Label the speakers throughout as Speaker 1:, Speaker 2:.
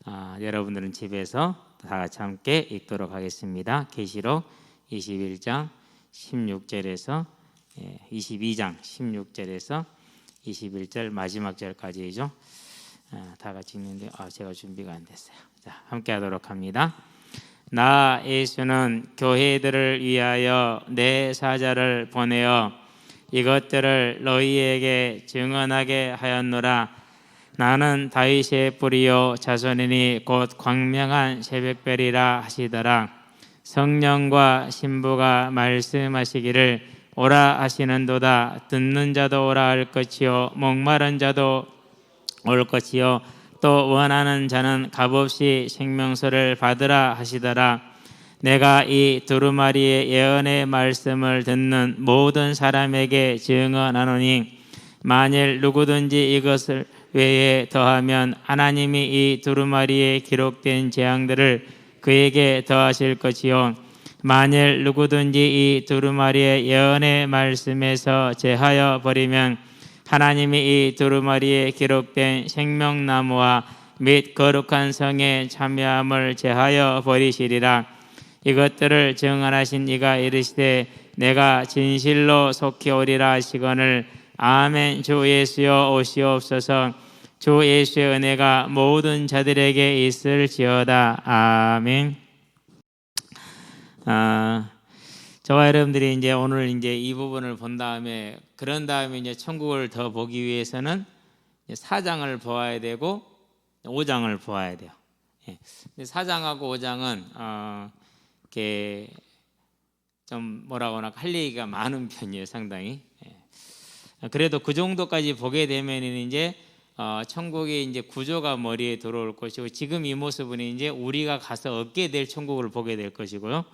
Speaker 1: 여러분들은 집에서 다 같이 함께 읽도록 하겠습니다. 계시록 21장 16절에서 22장 16절에서 21절 마지막 절까지죠. 다 같이 읽는데 제가 준비가 안 됐어요. 자, 함께 하도록 합니다. 나 예수는 교회들을 위하여 내 사자를 보내어 이것들을 너희에게 증언하게 하였노라. 나는 다윗의 뿌리요 자손이니 곧 광명한 새벽별이라 하시더라. 성령과 신부가 말씀하시기를 오라 하시는도다. 듣는 자도 오라 할 것이요 목마른 자도 올 것이요 또 원하는 자는 값없이 생명수를 받으라 하시더라. 내가 이 두루마리의 예언의 말씀을 듣는 모든 사람에게 증언하노니 만일 누구든지 이것을 외에 더하면 하나님이 이 두루마리에 기록된 재앙들을 그에게 더하실 것이요 만일 누구든지 이 두루마리의 예언의 말씀에서 제하여 버리면 하나님이 이 두루마리에 기록된 생명나무와 및 거룩한 성의 참여함을 제하여 버리시리라. 이것들을 증언하신 이가 이르시되 내가 진실로 속히 오리라 하시거늘 아멘. 주 예수여 오시옵소서. 주 예수의 은혜가 모든 자들에게 있을지어다. 아멘. 저와 여러분들이 이제 오늘 이제 이 부분을 본 다음에 그런 다음에 이제 천국을 더 보기 위해서는 4장을 보아야 되고 5장을 보아야 돼요. 4장하고 5장은 이렇게 좀 뭐라고 하나 할 얘기가 많은 편이에요, 상당히. 그래도 그 정도까지 보게 되면은 이제 천국의 이제 구조가 머리에 들어올 것이고 지금 이 모습은 이제 우리가 가서 얻게 될 천국을 보게 될 것이고요.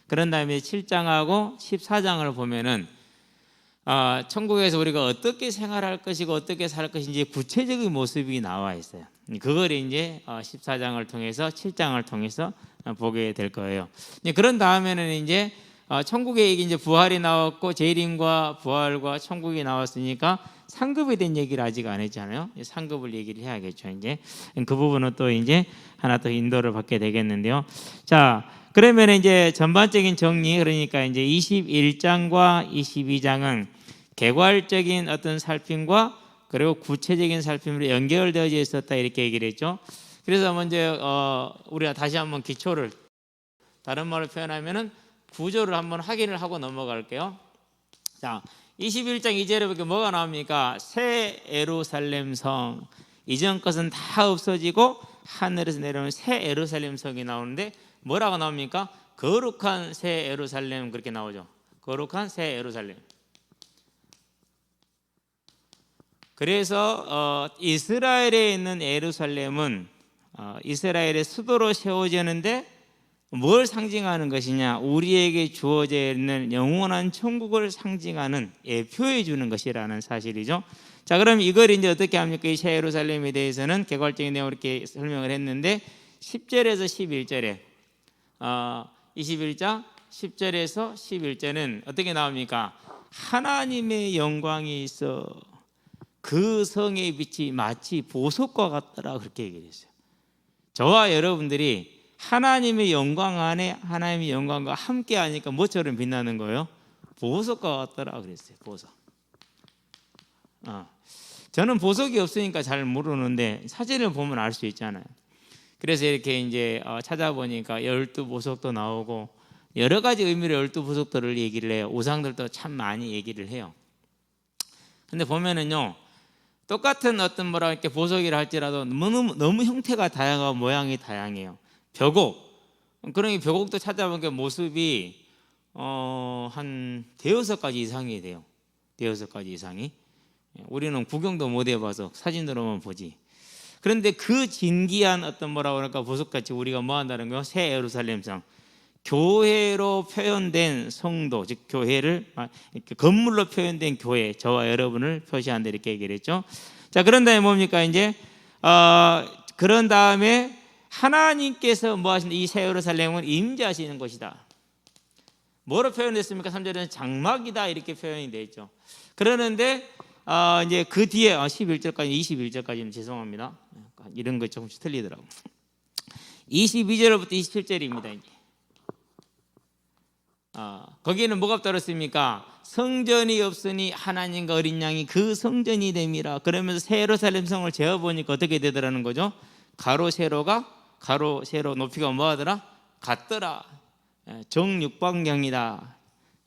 Speaker 1: 그런 다음에 7장하고 14장을 보면은 천국에서 우리가 어떻게 생활할 것이고 어떻게 살 것인지 구체적인 모습이 나와 있어요. 그걸 이제 14장을 통해서 7장을 통해서 보게 될 거예요. 그런 다음에는 이제 천국에 이제 부활이 나왔고 재림과 부활과 천국이 나왔으니까 상급에 대한 얘기를 아직 안 했잖아요. 상급을 얘기를 해야겠죠. 이제 그 부분은 또 이제 하나 더 인도를 받게 되겠는데요. 자, 그러면 이제 전반적인 정리, 그러니까 이제 21장과 22장은 개괄적인 어떤 살핌과 그리고 구체적인 살핌으로 연결되어져 있었다 이렇게 얘기를 했죠. 그래서 먼저 우리가 다시 한번 기초를 다른 말로 표현하면은 구조를 한번 확인을 하고 넘어갈게요. 자, 21장 2절에 보니까 뭐가 나옵니까? 새 예루살렘 성. 이전 것은 다 없어지고 하늘에서 내려오는 새 예루살렘 성이 나오는데 뭐라고 나옵니까? 거룩한 새 예루살렘 그렇게 나오죠. 거룩한 새 예루살렘. 그래서 이스라엘에 있는 예루살렘은 이스라엘의 수도로 세워지는데 뭘 상징하는 것이냐? 우리에게 주어져 있는 영원한 천국을 상징하는 표해 주는 것이라는 사실이죠. 자, 그럼 이걸 이제 어떻게 합니까? 이 새 예루살렘에 대해서는 개괄적인 내용을 이렇게 설명을 했는데 10절에서 11절에 21장 10절에서 11절은 어떻게 나옵니까? 하나님의 영광이 있어 그 성의 빛이 마치 보석과 같더라 그렇게 얘기했어요. 저와 여러분들이 하나님의 영광 안에 하나님의 영광과 함께 하니까 뭐처럼 빛나는 거예요? 보석과 같더라 그랬어요. 보석. 저는 보석이 없으니까 잘 모르는데 사진을 보면 알 수 있잖아요. 그래서 이렇게 이제 찾아보니까 12보석도 나오고 여러 가지 의미로 12보석들을 얘기를 해요. 우상들도 참 많이 얘기를 해요. 근데 보면은요, 똑같은 어떤 뭐라 이렇게 보석이라 할지라도 너무 형태가 다양하고 모양이 다양해요. 벽옥, 그러니 벽옥도 찾아보니까 모습이 한 대여섯 가지 이상이 돼요. 대여섯 가지 이상이. 우리는 구경도 못 해봐서 사진으로만 보지. 그런데 그 진기한 어떤 뭐라 그럴까 보석같이 우리가 뭐 한다는 거요? 새 예루살렘성, 교회로 표현된 성도, 즉 교회를 이렇게 건물로 표현된 교회, 저와 여러분을 표시한다 이렇게 얘기를 했죠. 자, 그런 다음에 뭡니까 이제 그런 다음에 하나님께서 뭐 하신다? 이 새 예루살렘은 임재하시는 곳이다. 뭐로 표현됐습니까? 3절에는 장막이다 이렇게 표현이 되어 있죠. 그러는데 이제 그 뒤에 11절까지 21절까지는 죄송합니다. 이런 거 조금씩 틀리더라고. 22절부터 27절입니다. 이제. 거기에는 뭐가 떨었습니까? 성전이 없으니 하나님과 어린 양이 그 성전이 됨이라. 그러면서 새 예루살렘 성을 재어보니까 어떻게 되더라는 거죠? 가로 세로가 가로 세로 높이가 뭐하더라? 같더라. 정육방경이다.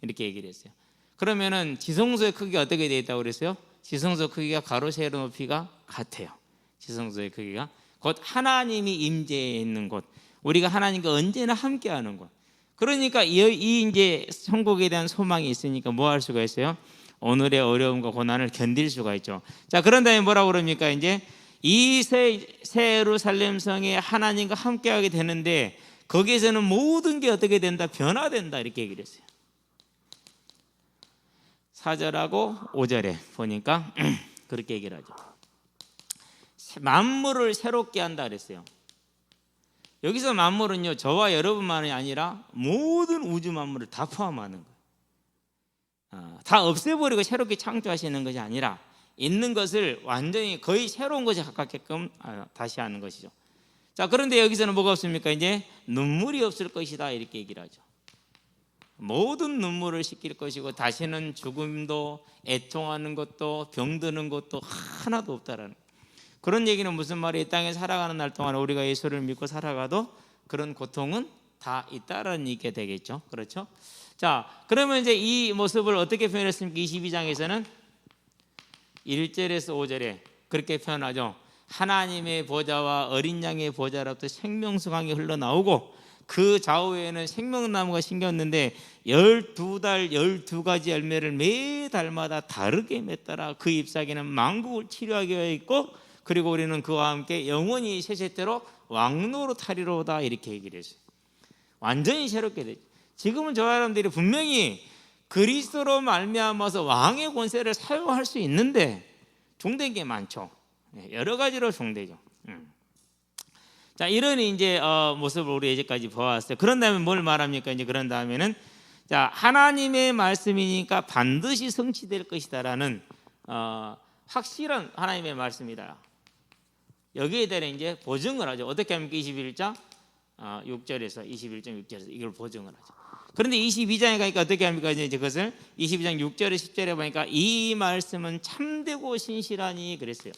Speaker 1: 이렇게 얘기를 했어요. 그러면은 지성소의 크기가 어떻게 되어 있다고 그랬어요? 지성소 크기가 가로 세로 높이가 같아요. 지성소의 크기가 곧 하나님이 임재해 있는 곳, 우리가 하나님과 언제나 함께하는 곳. 그러니까 이 이제 천국에 대한 소망이 있으니까 뭐 할 수가 있어요? 오늘의 어려움과 고난을 견딜 수가 있죠. 자, 그런 다음에 뭐라고 그럽니까? 이제 이 새 예루살렘 성에 하나님과 함께하게 되는데 거기에서는 모든 게 어떻게 된다? 변화된다. 이렇게 얘기를 했어요. 4절하고 5절에 보니까 그렇게 얘기를 하죠. 만물을 새롭게 한다 그랬어요. 여기서 만물은요, 저와 여러분만이 아니라 모든 우주 만물을 다 포함하는 거예요. 다 없애버리고 새롭게 창조하시는 것이 아니라 있는 것을 완전히 거의 새로운 것에 가깝게끔 다시 하는 것이죠. 자, 그런데 여기서는 뭐가 없습니까? 이제 눈물이 없을 것이다 이렇게 얘기를 하죠. 모든 눈물을 씻길 것이고 다시는 죽음도 애통하는 것도 병드는 것도 하나도 없다라는 거예요. 그런 얘기는 무슨 말이에요? 이 땅에 살아가는 날 동안 우리가 예수를 믿고 살아가도 그런 고통은 다 있다라는 얘기가 되겠죠. 그렇죠? 자, 그러면 이제 이 모습을 어떻게 표현했습니까? 22장에서는 1절에서 5절에 그렇게 표현하죠. 하나님의 보좌와 어린 양의 보좌로부터 생명수강이 흘러나오고 그 좌우에는 생명나무가 심겼는데 12달 12가지 열매를 매달마다 다르게 맺더라. 그 잎사귀는 만국을 치료하게 되어 있고 그리고 우리는 그와 함께 영원히 세세대로 왕노로 타리로다 이렇게 얘기를 했어요. 완전히 새롭게 되죠. 지금은 저 사람들이 분명히 그리스도로 말미암아서 왕의 권세를 사용할 수 있는데 종된 게 많죠. 여러 가지로 종되죠. 자, 이런 이제 모습을 우리 이제까지 보았어요. 그런 다음에 뭘 말합니까? 이제 그런 다음에는 자, 하나님의 말씀이니까 반드시 성취될 것이다라는 확실한 하나님의 말씀이다. 여기에 대해 이제 보증을 하죠. 어떻게 합니까? 21장 6절에서 21장 6절에서 이걸 보증을 하죠. 그런데 22장에 가니까 어떻게 합니까? 이제 그것을 22장 6절에 10절에 보니까 이 말씀은 참되고 신실하니 그랬어요.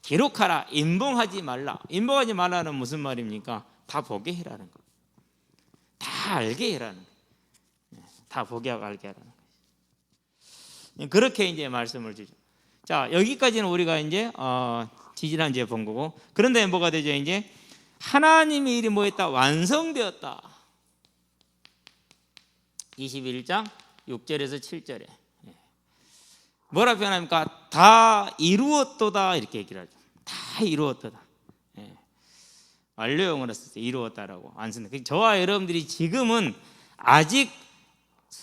Speaker 1: 기록하라. 인봉하지 말라. 인봉하지 말라는 무슨 말입니까? 다 보게 해라는 거. 다 알게 해라는 거. 다 보게 하고 알게 하라는 거. 그렇게 이제 말씀을 주죠. 자, 여기까지는 우리가 이제 지지난주에 본 거고, 그런데 뭐가 되죠? 이제 하나님의 일이 뭐했다? 완성되었다. 21장 6절에서 7절에 뭐라 표현합니까? 다 이루었도다 이렇게 얘기를 하죠. 다 이루었도다. 완료형으로 썼어요. 이루었다라고 안 쓰는데, 저와 여러분들이 지금은 아직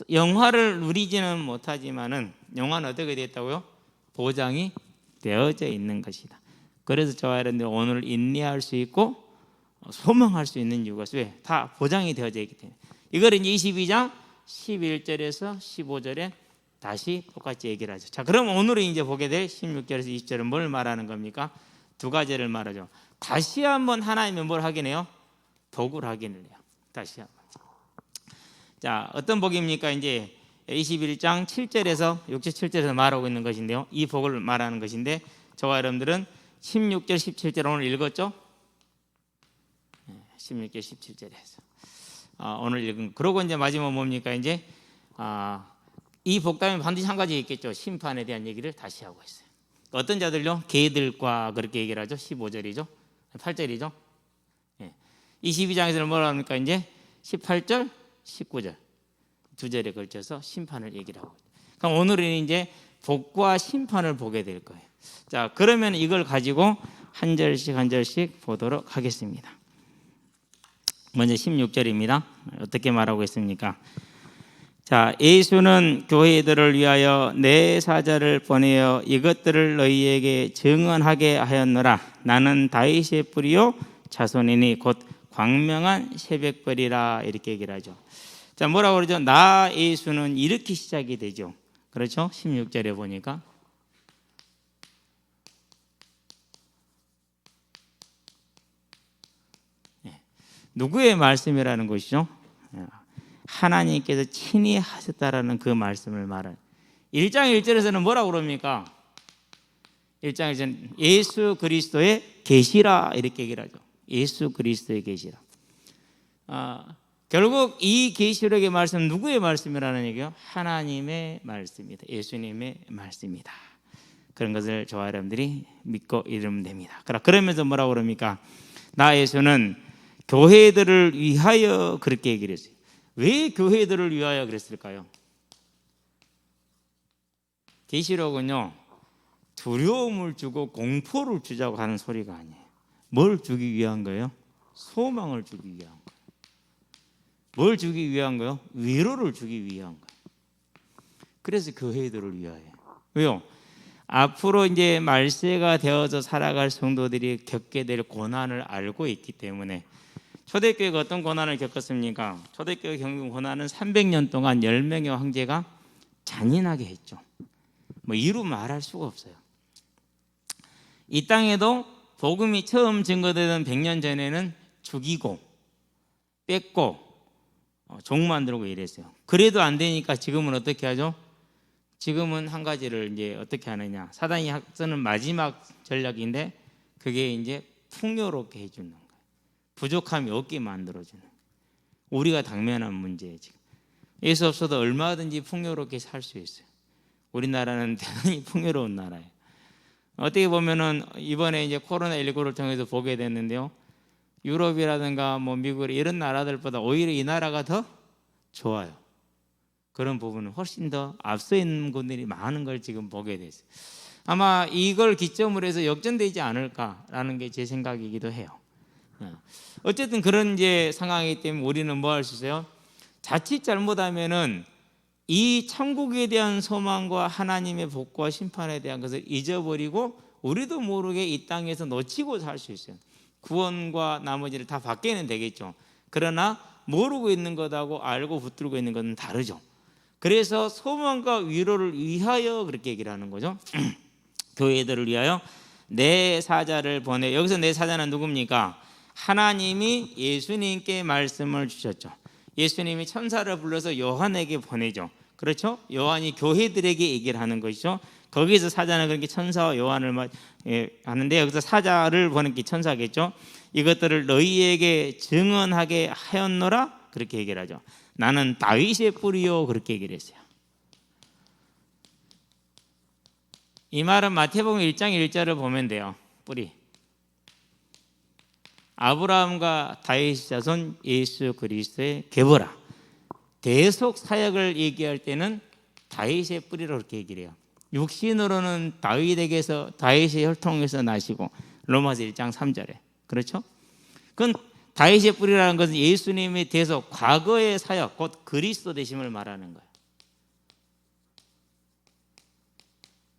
Speaker 1: 영화를 누리지는 못하지만은 영화는 어떻게 됐다고요? 보장이 되어져 있는 것이다. 그래서 저와 여러분들 오늘 인내할 수 있고 소망할 수 있는 이유가 왜? 다 보장이 되어져 있기 때문에. 이걸 이제 22장 11절에서 15절에 다시 똑같이 얘기를 하죠. 자, 그럼 오늘은 이제 보게 될 16절에서 20절은 뭘 말하는 겁니까? 두 가지를 말하죠. 다시 한번 하나님은 뭘 확인해요? 복을 확인을 해요. 다시 한번. 자, 어떤 복입니까? 이제 21장 7절에서 6절 7절에서 말하고 있는 것인데요. 이 복을 말하는 것인데 저와 여러분들은 16절 17절 오늘 읽었죠? 16절 17절에서 오늘 읽은. 그러고 이제 마지막 뭡니까? 이제 이 복담에 반드시 한 가지 있겠죠. 심판에 대한 얘기를 다시 하고 있어요. 어떤 자들요? 개들과 그렇게 얘기를 하죠. 15절이죠. 8절이죠. 22장에서는 뭐라 합니까? 이제 18절, 19절 두 절에 걸쳐서 심판을 얘기를 하고 있어요. 그럼 오늘은 이제 복과 심판을 보게 될 거예요. 자, 그러면 이걸 가지고 한 절씩 한 절씩 보도록 하겠습니다. 먼저 16절입니다. 어떻게 말하고 있습니까? 자, 예수는 교회들을 위하여 내 사자를 보내어 이것들을 너희에게 증언하게 하였노라. 나는 다윗의 뿌리요 자손이니 곧 광명한 새벽별이라 이렇게 얘기를 하죠. 자, 뭐라고 그러죠? 나 예수는 이렇게 시작이 되죠. 그렇죠? 16절에 보니까 누구의 말씀이라는 것이죠? 하나님께서 친히 하셨다라는 그 말씀을 말하는 1장 1절에서는 뭐라고 그럽니까? 1장 1절 예수 그리스도의 계시라 이렇게 얘기를 하죠. 예수 그리스도의 계시라. 결국 이 계시록의 말씀은 누구의 말씀이라는 얘기요? 하나님의 말씀이다. 예수님의 말씀이다. 그런 것을 저와 여러분들이 믿고 이르면 됩니다. 그러면서 뭐라고 그럽니까? 나 예수는 교회들을 위하여 그렇게 얘기를 했어요. 왜 교회들을 위하여 그랬을까요? 계시록은요, 두려움을 주고 공포를 주자고 하는 소리가 아니에요. 뭘 주기 위한 거예요? 소망을 주기 위한 거예요. 뭘 주기 위한 거예요? 위로를 주기 위한 거예요. 그래서 교회들을 위하여. 왜요? 앞으로 이제 말세가 되어서 살아갈 성도들이 겪게 될 고난을 알고 있기 때문에 초대교회가 어떤 고난을 겪었습니까? 초대교회 겪은 고난은 300년 동안 10명의 황제가 잔인하게 했죠. 뭐 이루 말할 수가 없어요. 이 땅에도 복음이 처음 증거되던 100년 전에는 죽이고 뺏고 종 만들고 이랬어요. 그래도 안 되니까 지금은 어떻게 하죠? 지금은 한 가지를 이제 어떻게 하느냐? 사단이 쓰는 마지막 전략인데 그게 이제 풍요롭게 해주는 거예요. 부족함이 없게 만들어주는 거예요. 우리가 당면한 문제예요. 지금 예수 없어도 얼마든지 풍요롭게 살 수 있어요. 우리나라는 대단히 풍요로운 나라예요. 어떻게 보면은 이번에 이제 코로나19를 통해서 보게 됐는데요. 유럽이라든가 뭐 미국 이런 나라들보다 오히려 이 나라가 더 좋아요. 그런 부분은 훨씬 더 앞서 있는 분들이 많은 걸 지금 보게 됐어요. 아마 이걸 기점으로 해서 역전되지 않을까라는 게 제 생각이기도 해요. 어쨌든 그런 이제 상황이기 때문에 우리는 뭐 할 수 있어요? 자칫 잘못하면은 이 천국에 대한 소망과 하나님의 복과 심판에 대한 것을 잊어버리고 우리도 모르게 이 땅에서 놓치고 살 수 있어요. 구원과 나머지를 다 받게는 되겠죠. 그러나 모르고 있는 것하고 알고 붙들고 있는 것은 다르죠. 그래서 소망과 위로를 위하여 그렇게 얘기를 하는 거죠. 교회들을 위하여 내 사자를 보내. 여기서 내 사자는 누굽니까? 하나님이 예수님께 말씀을 주셨죠. 예수님이 천사를 불러서 요한에게 보내죠. 그렇죠? 요한이 교회들에게 얘기를 하는 것이죠. 거기에서 사자는 그렇게 천사와 요한을 하는데 여기서 사자를 보낸 게 천사겠죠. 이것들을 너희에게 증언하게 하였노라 그렇게 얘기를 하죠. 나는 다윗의 뿌리요 그렇게 얘기를 했어요. 이 말은 마태복음 1장 1절을 보면 돼요. 뿌리. 아브라함과 다윗 자손 예수 그리스도의 계보라. 대속 사역을 얘기할 때는 다윗의 뿌리로 그렇게 얘기를 해요. 육신으로는 다윗에게서 다윗의 혈통에서 나시고 로마서 1장 3절에 그렇죠? 그건 다윗의 뿌리라는 것은 예수님의 대속 과거의 사역 곧 그리스도 되심을 말하는 거예요.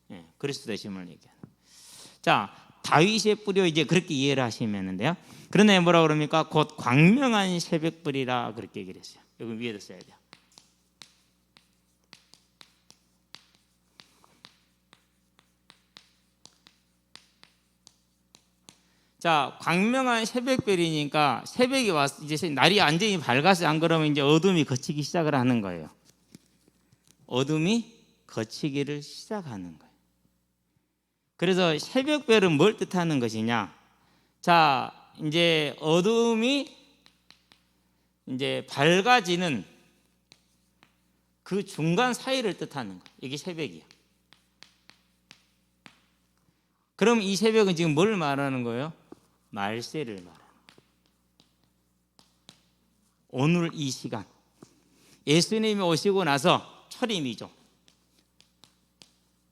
Speaker 1: 네, 그리스도 되심을 얘기하는. 자, 다윗의 뿌리로 이제 그렇게 이해를 하시면 돼요. 그런데 뭐라 그럽니까? 곧 광명한 새벽불이라 그렇게 얘기를 했어요. 여기 위에도 써야 돼요. 자, 광명한 새벽별이니까 새벽이 왔 이제 날이 완전히 밝아서 안 그러면 이제 어둠이 걷히기 시작을 하는 거예요. 어둠이 걷히기를 시작하는 거예요. 그래서 새벽별은 뭘 뜻하는 것이냐? 자, 이제 어둠이 이제 밝아지는 그 중간 사이를 뜻하는 거예요. 이게 새벽이에요. 그럼 이 새벽은 지금 뭘 말하는 거예요? 말세를 말하는 거예요. 오늘 이 시간 예수님이 오시고 나서 초림이죠.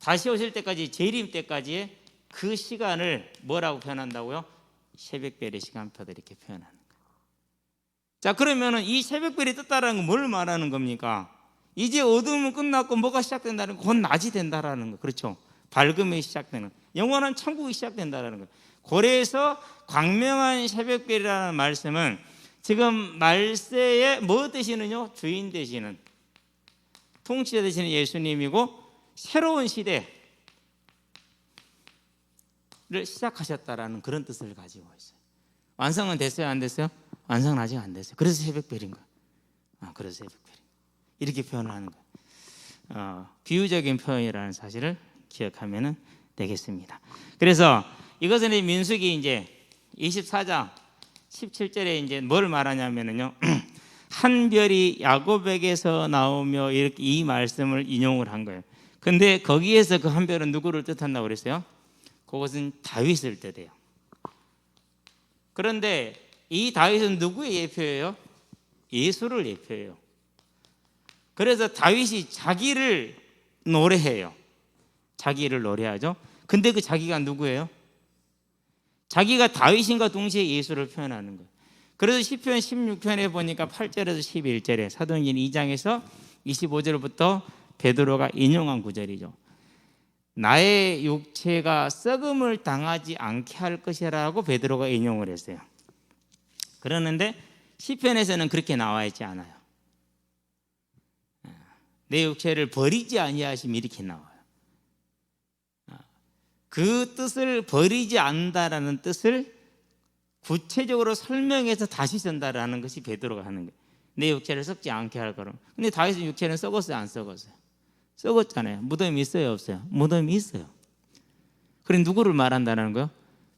Speaker 1: 다시 오실 때까지 재림 때까지의 그 시간을 뭐라고 표현한다고요? 새벽별의 시간표도 이렇게 표현하는 거예요. 자, 그러면은 이 새벽별이 떴다라는 건 뭘 말하는 겁니까? 이제 어둠은 끝났고 뭐가 시작된다는 건 곧 낮이 된다라는 거. 그렇죠? 밝음이 시작되는 영원한 천국이 시작된다라는 거. 그래서 광명한 새벽별이라는 말씀은 지금 말세에 뭐 되시는요? 주인 되시는 통치자 되시는 예수님이고 새로운 시대를 시작하셨다라는 그런 뜻을 가지고 있어요. 완성은 됐어요? 안 됐어요? 완성은 아직 안 됐어요. 그래서 새벽별인 거예요. 그래서 새벽별 이렇게 표현을 하는 거예요. 비유적인 표현이라는 사실을 기억하면 되겠습니다. 그래서 이것은 민수기 이제 24장 17절에 이제 뭘 말하냐면요. 한 별이 야곱에게서 나오며 이렇게 이 말씀을 인용을 한 거예요. 근데 거기에서 그 한 별은 누구를 뜻한다고 그랬어요? 그것은 다윗을 뜻해요. 그런데 이 다윗은 누구의 예표예요? 예수를 예표해요. 그래서 다윗이 자기를 노래해요. 자기를 노래하죠. 근데 그 자기가 누구예요? 자기가 다윗인과 동시에 예수를 표현하는 거예요. 그래서 시편 16편에 보니까 8절에서 11절에 사도행전 2장에서 25절부터 베드로가 인용한 구절이죠. 나의 육체가 썩음을 당하지 않게 할 것이라고 베드로가 인용을 했어요. 그러는데 시편에서는 그렇게 나와 있지 않아요. 내 육체를 버리지 아니하심이 이렇게 나와요. 그 뜻을 버리지 않는다라는 뜻을 구체적으로 설명해서 다시 전달하는 것이 베드로가 하는 거예요. 내 육체를 썩지 않게 할 거로. 근데 다윗의 육체는 썩었어요, 안 썩었어요? 썩었잖아요. 무덤이 있어요, 없어요? 무덤이 있어요. 그럼 누구를 말한다는 거예요?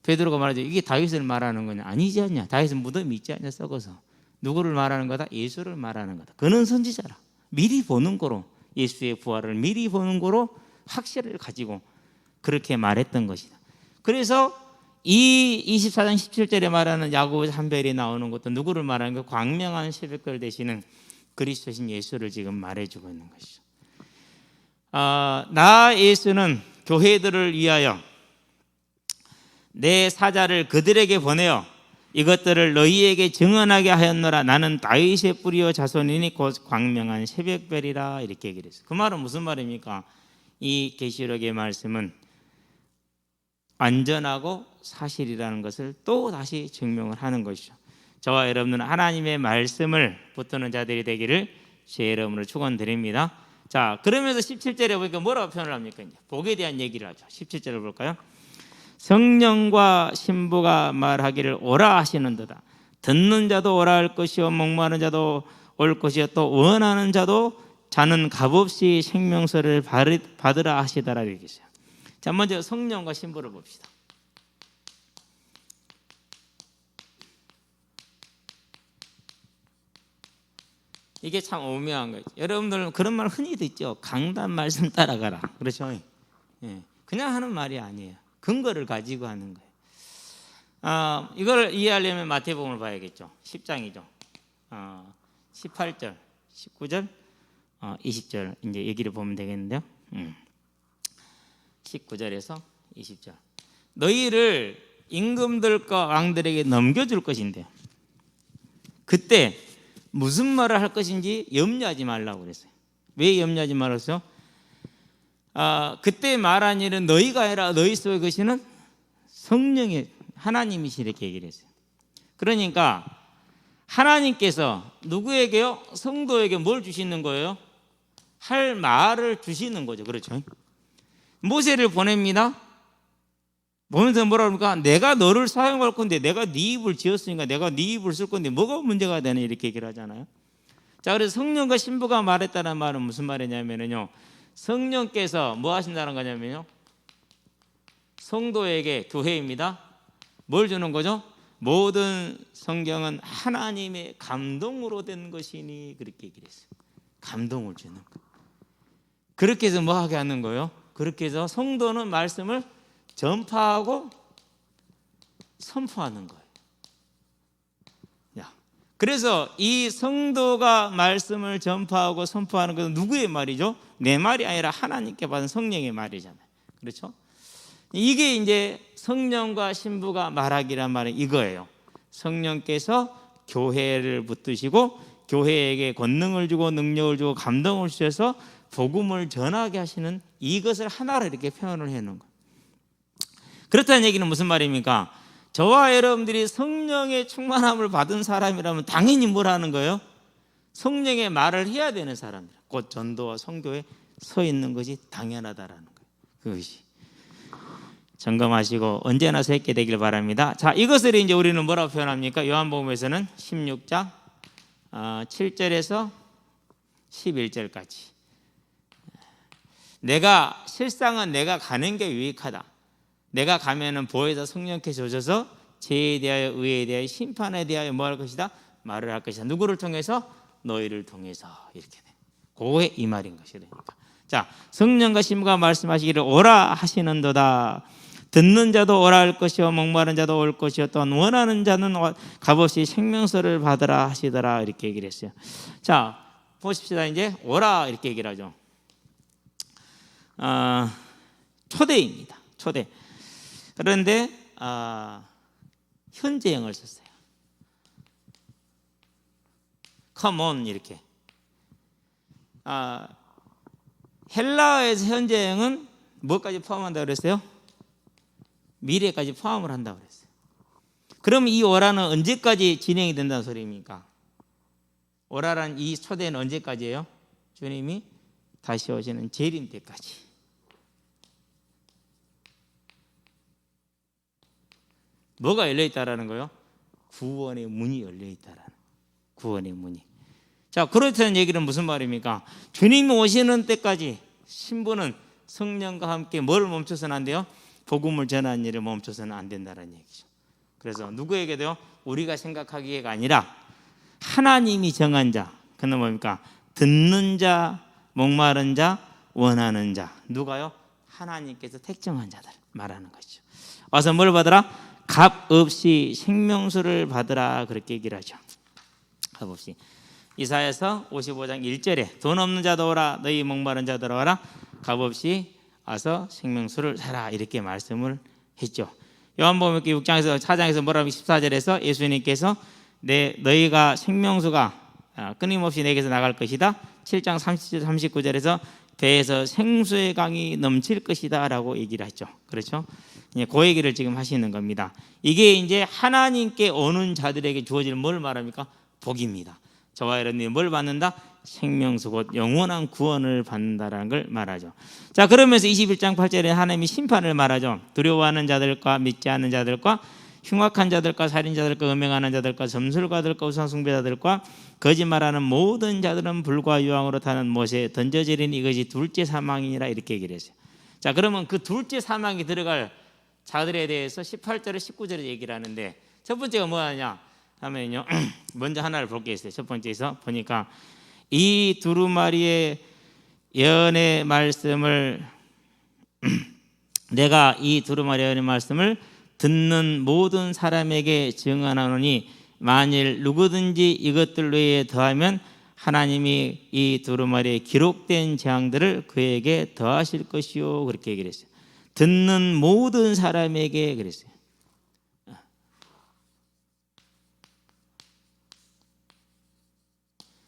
Speaker 1: 베드로가 말하죠. 이게 다윗을 말하는 거냐? 아니지 않냐? 다윗은 무덤이 있지 않냐? 썩어서. 누구를 말하는 거다? 예수를 말하는 거다. 그는 선지자라. 미리 보는 거로, 예수의 부활을 미리 보는 거로 확신을 가지고 그렇게 말했던 것이다. 그래서 이 24장 17절에 말하는 야곱의 한 별이 나오는 것도 누구를 말하는 거예요? 광명한 새벽별 되시는 그리스도신 예수를 지금 말해주고 있는 것이죠. 나 예수는 교회들을 위하여 내 사자를 그들에게 보내어 이것들을 너희에게 증언하게 하였노라. 나는 다윗의 뿌리요 자손이니 곧 광명한 새벽별이라. 이렇게 얘기를 했어요. 그 말은 무슨 말입니까? 이 계시록의 말씀은 완전하고 사실이라는 것을 또 다시 증명을 하는 것이죠. 저와 여러분은 하나님의 말씀을 붙드는 자들이 되기를 주의 이름으로 축원드립니다. 자, 그러면서 17절에 보니까 뭐라고 표현을 합니까? 이제 복에 대한 얘기를 하죠. 17절을 볼까요? 성령과 신부가 말하기를 오라 하시는도다. 듣는 자도 오라 할 것이요 목마른 자도 올 것이요 또 원하는 자도 자는 값없이 생명수를 받으라 하시더라. 이렇게 있어요. 자, 먼저 성령과 신부를 봅시다. 이게 참 오묘한 거죠. 여러분들 그런 말 흔히 듣죠. 강단 말씀 따라가라. 그렇죠? 그냥 하는 말이 아니에요. 근거를 가지고 하는 거예요. 이걸 이해하려면 마태복음을 봐야겠죠. 10장이죠. 18절, 19절, 20절 이제 얘기를 보면 되겠는데요. 19절에서 20절. 너희를 임금들과 왕들에게 넘겨줄 것인데 그때 무슨 말을 할 것인지 염려하지 말라고 그랬어요. 왜 염려하지 말았어요? 그때 말한 일은 너희가 아니라 너희 속에 계시는 성령의 하나님이시 이렇게 얘기를 했어요. 그러니까 하나님께서 누구에게요? 성도에게 뭘 주시는 거예요? 할 말을 주시는 거죠. 그렇죠? 모세를 보냅니다. 보면서 뭐라 그럽니까? 내가 너를 사용할 건데 내가 네 입을 지었으니까 내가 네 입을 쓸 건데 뭐가 문제가 되냐 이렇게 얘기를 하잖아요. 자, 그래서 성령과 신부가 말했다는 말은 무슨 말이냐면요, 성령께서 뭐 하신다는 거냐면요, 성도에게, 교회입니다, 뭘 주는 거죠? 모든 성경은 하나님의 감동으로 된 것이니 그렇게 얘기를 했어요. 감동을 주는 거. 그렇게 해서 뭐 하게 하는 거예요? 그렇게 해서 성도는 말씀을 전파하고 선포하는 거예요. 그래서 이 성도가 말씀을 전파하고 선포하는 것은 누구의 말이죠? 내 말이 아니라 하나님께 받은 성령의 말이잖아요. 그렇죠? 이게 이제 성령과 신부가 말하기란 말은 이거예요. 성령께서 교회를 붙드시고 교회에게 권능을 주고 능력을 주고 감동을 주셔서 복음을 전하게 하시는 이것을 하나로 이렇게 표현을 해놓은 거예요. 그렇다는 얘기는 무슨 말입니까? 저와 여러분들이 성령의 충만함을 받은 사람이라면 당연히 뭘 하는 거예요? 성령의 말을 해야 되는 사람이라. 곧 전도와 선교에 서 있는 것이 당연하다라는 거예요. 그것이. 점검하시고 언제나 서 있게 되길 바랍니다. 자, 이것을 이제 우리는 뭐라고 표현합니까? 요한복음에서는 16장 7절에서 11절까지. 실상은 내가 가는 게 유익하다. 내가 가면은 보혜사 성령께서 오셔서 죄에 대하여 의에 대하여 심판에 대하여 뭐 할 것이다? 말을 할 것이다. 누구를 통해서? 너희를 통해서. 이렇게 돼. 그게 이 말인 것이니까. 자, 성령과 심과 말씀하시기를 오라 하시는도다. 듣는 자도 오라 할 것이요 목마른 자도 올 것이요 또한 원하는 자는 값없이 생명수를 받으라 하시더라. 이렇게 얘기를 했어요. 자, 보십시다. 이제 오라 이렇게 얘기를 하죠. 초대입니다. 초대. 그런데 현재형을 썼어요. Come on 이렇게. 헬라어에서 현재형은 뭐까지 포함한다고 그랬어요? 미래까지 포함을 한다고 그랬어요. 그럼 이 오라는 언제까지 진행이 된다는 소리입니까? 오라란 이 초대는 언제까지예요? 주님이 다시 오시는 재림 때까지. 뭐가 열려있다라는 거예요? 구원의 문이 열려있다라는. 구원의 문이. 자, 그렇다는 얘기는 무슨 말입니까? 주님이 오시는 때까지 신부는 성령과 함께 뭘 멈춰서는 안 돼요? 복음을 전하는 일을 멈춰서는 안 된다는 얘기죠. 그래서 누구에게도요? 우리가 생각하기가 아니라 하나님이 정한 자. 그는 뭡니까? 듣는 자, 목마른 자, 원하는 자. 누가요? 하나님께서 택정한 자들 말하는 것이죠. 와서 뭘 받으라? 값 없이 생명수를 받으라. 그렇게 얘기를 하죠. 값 없이. 이사야서 55장 1절에 돈 없는 자도 오라, 너희 목마른 자도 오라, 값 없이 와서 생명수를 사라. 이렇게 말씀을 했죠. 요한복음 6장에서 4장에서 뭐라고 14절에서 예수님께서 너희가 생명수가 끊임없이 내게서 나갈 것이다. 7장 30절 39절에서 배에서 생수의 강이 넘칠 것이다 라고 얘기를 했죠. 그렇죠? 그 얘기를 지금 하시는 겁니다. 이게 이제 하나님께 오는 자들에게 주어질 뭘 말합니까? 복입니다. 저와 여러분이 뭘 받는다? 생명수 곧 영원한 구원을 받는다라는 걸 말하죠. 자, 그러면서 21장 8절에 하나님이 심판을 말하죠. 두려워하는 자들과 믿지 않는 자들과 흉악한 자들과 살인자들과 음행하는 자들과 점술가들과 우상숭배자들과 거짓말하는 모든 자들은 불과 유황으로 타는 못에 던져지린 이것이 둘째 사망이니라. 이렇게 얘기를 했어요. 자, 그러면 그 둘째 사망이 들어갈 자들에 대해서 18절에 19절에 얘기를 하는데, 첫 번째가 뭐하냐 하면요, 먼저 하나를 볼 게 있어요. 첫 번째에서 보니까 이 두루마리의 예언의 말씀을 내가 이 두루마리의 예언의 말씀을 듣는 모든 사람에게 증언하노니 만일 누구든지 이것들 외에 더하면 하나님이 이 두루마리에 기록된 재앙들을 그에게 더하실 것이요. 그렇게 얘기를 했어요. 듣는 모든 사람에게 그랬어요.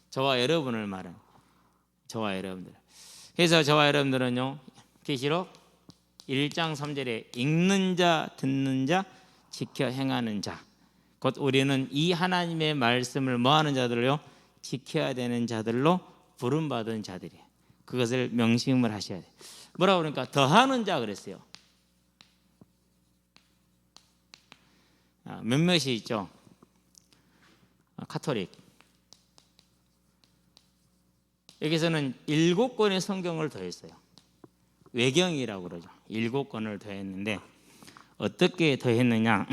Speaker 1: 저와 여러분을 말은 저와 여러분들. 그래서 저와 여러분들은요, 계시록 1장 3절에 읽는 자, 듣는 자, 지켜 행하는 자. 곧 우리는 이 하나님의 말씀을 뭐하는 자들로요? 지켜야 되는 자들로 부름받은 자들이에요. 그것을 명심을 하셔야 돼요. 뭐라고 그러니까 더하는 자 그랬어요. 몇몇이 있죠. 카톨릭. 여기서는 7권의 성경을 더했어요. 외경이라고 그러죠. 7권을 더했는데 어떻게 더했느냐?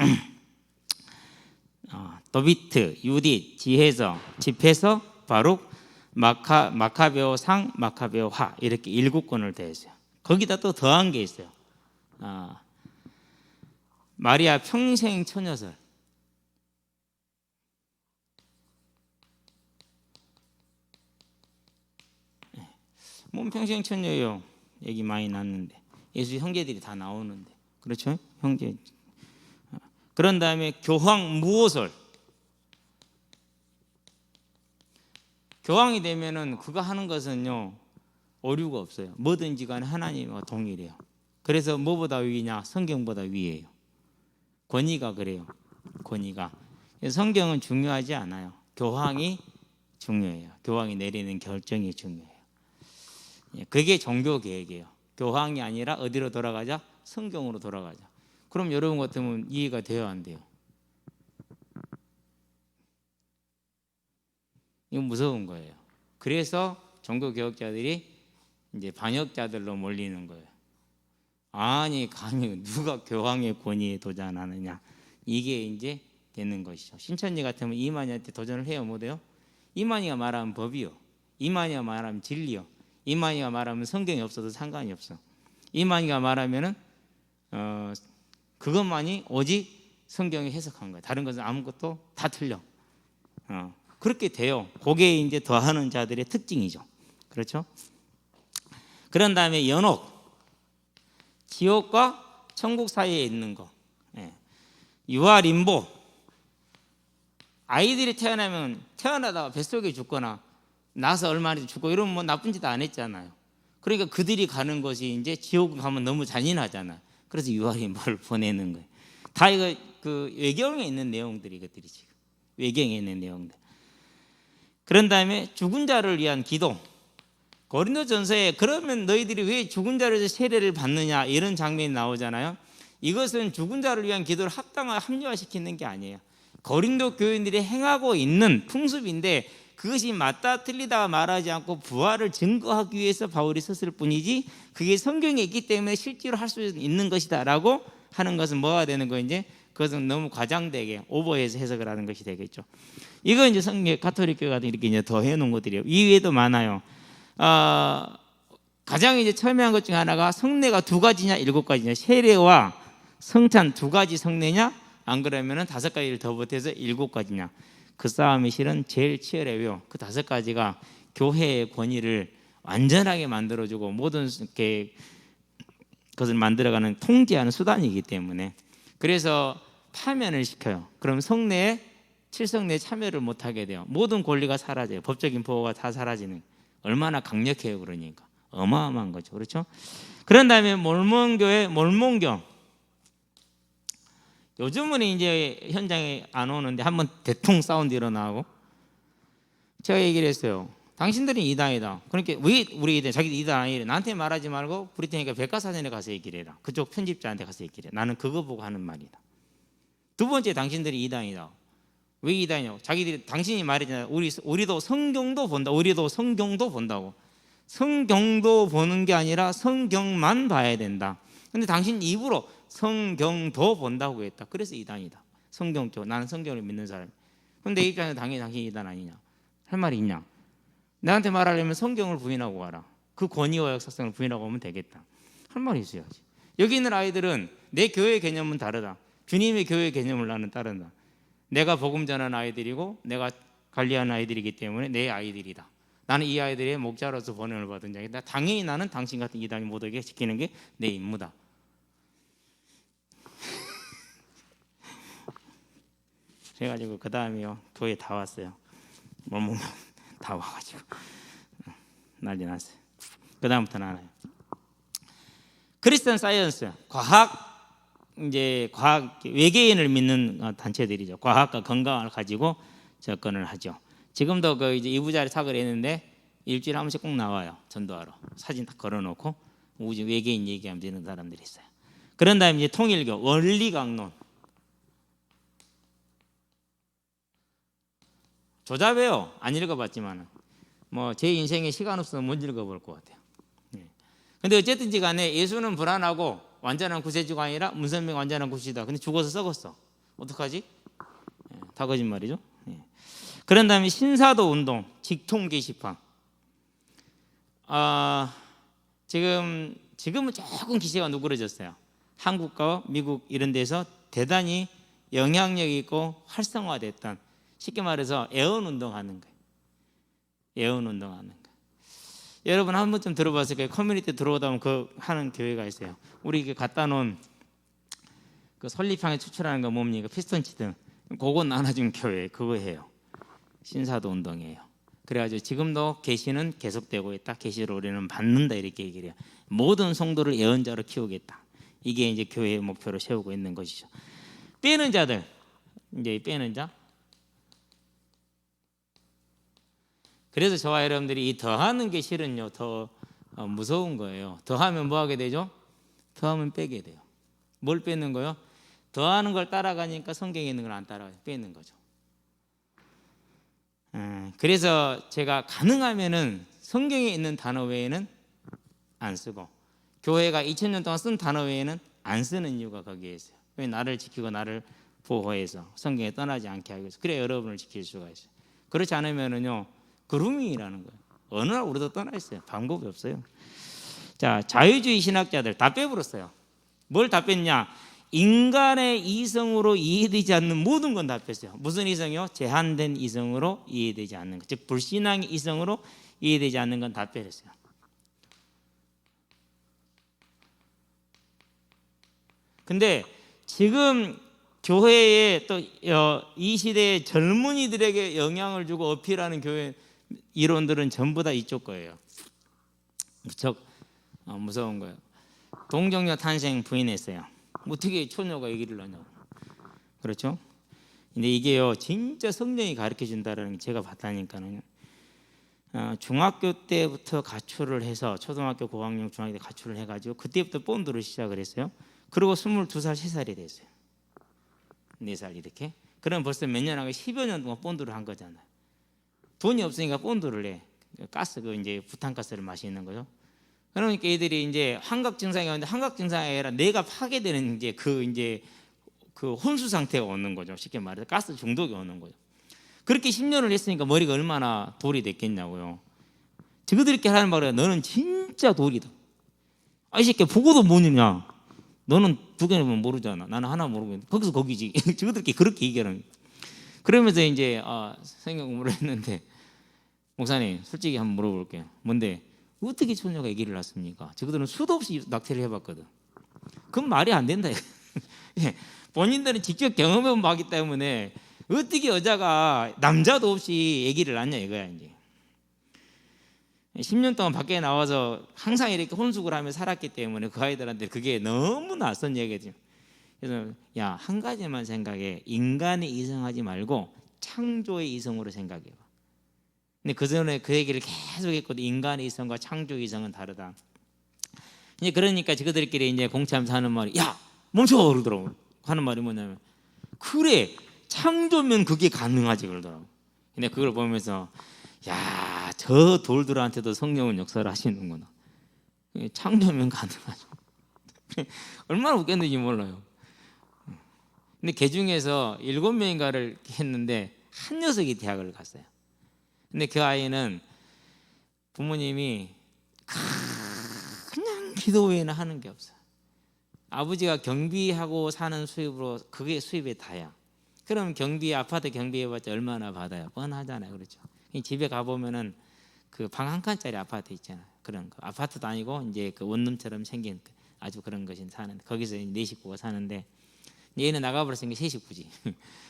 Speaker 1: 도비트, 유딧, 지혜서, 집회서, 바룩, 마카베오상, 마카베오하 이렇게 7권을 더했어요. 거기다 또 더한 게 있어요. 마리아 평생 처녀설. 몸 평생 처녀예요. 얘기 많이 났는데 예수 형제들이 다 나오는데 그렇죠? 형제. 그런 다음에 교황 무호설. 교황이 되면은 그가 하는 것은요 오류가 없어요. 뭐든지 간에 하나님과 동일해요. 그래서 뭐보다 위냐? 성경보다 위에요. 권위가 그래요. 권위가. 성경은 중요하지 않아요. 교황이 중요해요. 교황이 내리는 결정이 중요해요. 그게 종교 계획이에요. 교황이 아니라 어디로 돌아가자? 성경으로 돌아가자. 그럼 여러분 같으면 이해가 돼야 안 돼요? 이건 무서운 거예요. 그래서 종교 개혁자들이 이제 반역자들로 몰리는 거예요. 아니 감히 누가 교황의 권위에 도전하느냐, 이게 이제 되는 것이죠. 신천지 같으면 이만희한테 도전을 해요, 못해요? 이만희가 말하면 법이요, 이만희가 말하면 진리요, 이만희가 말하면 성경이 없어도 상관이 없어. 이만희가 말하면은 그것만이 오직 성경이 해석한 거예요. 다른 것은 아무것도 다 틀려. 그렇게 돼요. 그게 이제 더하는 자들의 특징이죠. 그렇죠? 그런 다음에 연옥, 지옥과 천국 사이에 있는 거. 유아림보, 아이들이 태어나면 태어나다가 뱃속에 죽거나 나서 얼마나 죽고 이러면 뭐 나쁜 짓 안 했잖아요. 그러니까 그들이 가는 것이 이제 지옥 가면 너무 잔인하잖아. 그래서 유아림보를 보내는 거예요. 다 이거 그 외경에 있는 내용들이, 이것들이 지금 외경에 있는 내용들. 그런 다음에 죽은 자를 위한 기도. 고린도전서에 그러면 너희들이 왜 죽은 자를 세례를 받느냐 이런 장면이 나오잖아요. 이것은 죽은 자를 위한 기도를 합리화시키는 게 아니에요. 고린도 교인들이 행하고 있는 풍습인데 그것이 맞다 틀리다 말하지 않고 부활을 증거하기 위해서 바울이 썼을 뿐이지 그게 성경에 있기 때문에 실제로 할 수 있는 것이다 라고 하는 것은 뭐가 되는 거예요? 이제 그것은 너무 과장되게 오버해서 해석을 하는 것이 되겠죠. 이거 이제 성경 가톨릭 교회가 이렇게 이제 더 해놓은 것들이에요. 이외에도 많아요. 가장 이제 처음에 한 것 중에 하나가 성례가 2가지냐 7가지냐, 세례와 성찬 2가지 성례냐, 안 그러면은 5가지를 더 보태서 7가지냐. 그 싸움이 실은 제일 치열해요. 그 5가지가 교회의 권위를 완전하게 만들어주고 모든 것을 만들어가는 통제하는 수단이기 때문에, 그래서 파면을 시켜요. 그럼 성례에 7성례에 참여를 못하게 돼요. 모든 권리가 사라져요. 법적인 보호가 다 사라지는. 얼마나 강력해요. 그러니까 어마어마한 거죠. 그렇죠? 그런 다음에 몰몬교회, 몰몬교. 요즘은 이제 현장에 안 오는데 한번 대통 사운드 일어나고 제가 얘기를 했어요. 당신들은 이단이다. 그러니까 왜 우리 이단, 자기들 이단 아니래. 나한테 말하지 말고 브리테니까 백과사전에 가서 얘기를 해라. 그쪽 편집자한테 가서 얘기를 해. 나는 그거 보고 하는 말이다. 두 번째, 당신들이 이단이다. 왜 이단이냐고. 자기들이, 당신이 말했잖아요. 우리도 성경도 본다. 우리도 성경도 본다고. 성경도 보는 게 아니라 성경만 봐야 된다. 근데 당신 입으로 성경도 본다고 했다. 그래서 이단이다. 성경도, 나는 성경을 믿는 사람. 그럼 내 입장에서 당연히 당신이 이단 아니냐, 할 말이 있냐. 나한테 말하려면 성경을 부인하고 와라. 그 권위와 역사성을 부인하고 오면 되겠다, 할 말이 있어야지. 여기 있는 아이들은 내 교회의 개념은 다르다. 주님의 교회의 개념을 나는 따른다. 내가 복음 전하는 아이들이고 내가 관리하는 아이들이기 때문에 내 아이들이다. 나는 이 아이들의 목자로서 번영을 받은 자이다. 당연히 나는 당신 같은 이단이 못 오게 지키는 게 내 임무다. 그래가지고 그 다음에요, 교회 다 왔어요. 몰몬 다 와가지고 난리 났어요. 그 다음부터는 알아요. 크리스천 사이언스, 과학 외계인을 믿는 단체들이죠. 과학과 건강을 가지고 접근을 하죠. 지금도 그 이제 이부자리 사거리 했는데 일주일에 한 번씩 꼭 나와요. 전도하러. 사진 딱 걸어놓고 우주 외계인 얘기하면 되는 사람들이 있어요. 그런 다음에 이제 통일교, 원리강론. 조잡해요. 안 읽어봤지만 뭐 제 인생에 시간 없어서 못 읽어볼 것 같아요. 근데 어쨌든지 간에 예수는 불안하고 완전한 구세주가 아니라 문선명 완전한 구시다. 근데 죽어서 썩었어. 어떡하지? 다 거짓말이죠. 그런 다음에 신사도 운동, 직통 게시판. 지금은 조금 기세가 누그러졌어요. 한국과 미국 이런 데서 대단히 영향력 있고 활성화됐던, 쉽게 말해서 애원 운동하는 거예요. 애원 운동하는 거. 여러분 한 번쯤 들어봤을 거예요. 커뮤니티 들어오다 보면 그 하는 교회가 있어요. 우리 이게 갖다 놓은 그 설립향에 추출하는 거 뭡니까? 피스톤치드. 그거 나눠준 교회, 그거 해요. 신사도 운동이에요. 그래가지고 지금도 계시는 계속되고 있다. 계시를 우리는 받는다, 이렇게 얘기를 해요. 모든 성도를 예언자로 키우겠다. 이게 이제 교회의 목표로 세우고 있는 것이죠. 빼는 자들, 이제 빼는 자. 그래서 저와 여러분들이 이 더하는 게 실은요 더 무서운 거예요. 더하면 뭐 하게 되죠? 더하면 빼게 돼요. 뭘 뺏는 거요? 더하는 걸 따라가니까 성경에 있는 걸 안 따라가요. 뺏는 거죠. 그래서 제가 가능하면은 성경에 있는 단어 외에는 안 쓰고, 교회가 2000년 동안 쓴 단어 외에는 안 쓰는 이유가 거기에 있어요. 왜? 나를 지키고 나를 보호해서 성경에 떠나지 않게 하기 위해서. 그래 여러분을 지킬 수가 있어요. 그렇지 않으면은요, 그루밍이라는 거예요. 어느 날 우리도 떠나 있어요. 방법이 없어요. 자, 자유주의 신학자들 다 빼버렸어요. 뭘 다 뺐냐? 인간의 이성으로 이해되지 않는 모든 건 다 뺐어요. 무슨 이성이요? 제한된 이성으로 이해되지 않는 것, 즉 불신앙의 이성으로 이해되지 않는 건 다 빼렸어요. 근데 지금 교회에 또 이 시대의 젊은이들에게 영향을 주고 어필하는 교회 이론들은 전부 다 이쪽 거예요. 무척 무서운 거예요. 동정녀 탄생 부인했어요. 어떻게 초녀가 얘기를 하냐고. 그렇죠? 근데 이게요, 진짜 성령이 가르쳐 준다라는 게 제가 봤다니까요. 중학교 때부터 가출을 해서 초등학교 고학년 중학교 때 가출을 해가지고 그때부터 본드를 시작을 했어요. 그리고 22살 3살이 됐어요. 4살 이렇게. 그럼 벌써 몇 년 하고 10여 년 동안 본드를 한 거잖아요. 돈이 없으니까 본드를 해. 가스, 이제 부탄가스를 마시는 거죠. 그러니까 애들이 이제 환각 증상이 오는데, 환각 증상이 아니라 뇌가 파괴되는 이제 그 혼수 상태가 오는 거죠. 쉽게 말해서 가스 중독이 오는 거죠. 그렇게 10년을 했으니까 머리가 얼마나 돌이 됐겠냐고요. 저들이 이렇게 하는 말이야. 너는 진짜 돌이다. 이 새끼 보고도 모르냐. 너는 두 개는 모르잖아. 나는 하나 모르고. 거기서 거기지. 저들이 그렇게 얘기하는. 그러면서 이제 성경 공부를 했는데, 목사님 솔직히 한번 물어볼게요. 뭔데? 어떻게 초녀가 아기를 낳습니까? 저들은 수도 없이 낙태를 해봤거든. 그건 말이 안 된다. 본인들은 직접 경험해본 바기 때문에 어떻게 여자가 남자도 없이 아기를 낳냐 이거야. 이제 10년 동안 밖에 나와서 항상 이렇게 혼숙을 하며 살았기 때문에 그 아이들한테 그게 너무 낯선 얘기죠. 그래서 야, 한 가지만 생각해. 인간의 이성하지 말고 창조의 이성으로 생각해봐. 근데 그 전에 그 얘기를 계속 했거든. 인간의 이성과 창조 이성은 다르다. 이제 그러니까 저들끼리 이제 공차하면서 하는 말이, 야 멈춰 그러더라고. 하는 말이 뭐냐면, 그래 창조면 그게 가능하지 그러더라고. 근데 그걸 보면서, 야, 저 돌들한테도 성령은 역사를 하시는구나. 창조면 가능하죠. 얼마나 웃겼는지 몰라요. 근데 그 중에서 7명인가를 했는데 한 녀석이 대학을 갔어요. 근데 그 아이는 부모님이 그냥 기도 외에는 하는 게 없어요. 아버지가 경비하고 사는 수입으로 그게 수입이 다야. 그럼 아파트 경비해봤자 얼마나 받아요? 뻔하잖아요. 그렇죠? 집에 가보면은 그 방 한 칸짜리 아파트 있잖아요. 그런 거. 아파트도 아니고 이제 그 원룸처럼 생긴 아주 그런 것이 사는데, 거기서 네 식구가 사는데, 얘는 나가버렸으니까 세 식구지.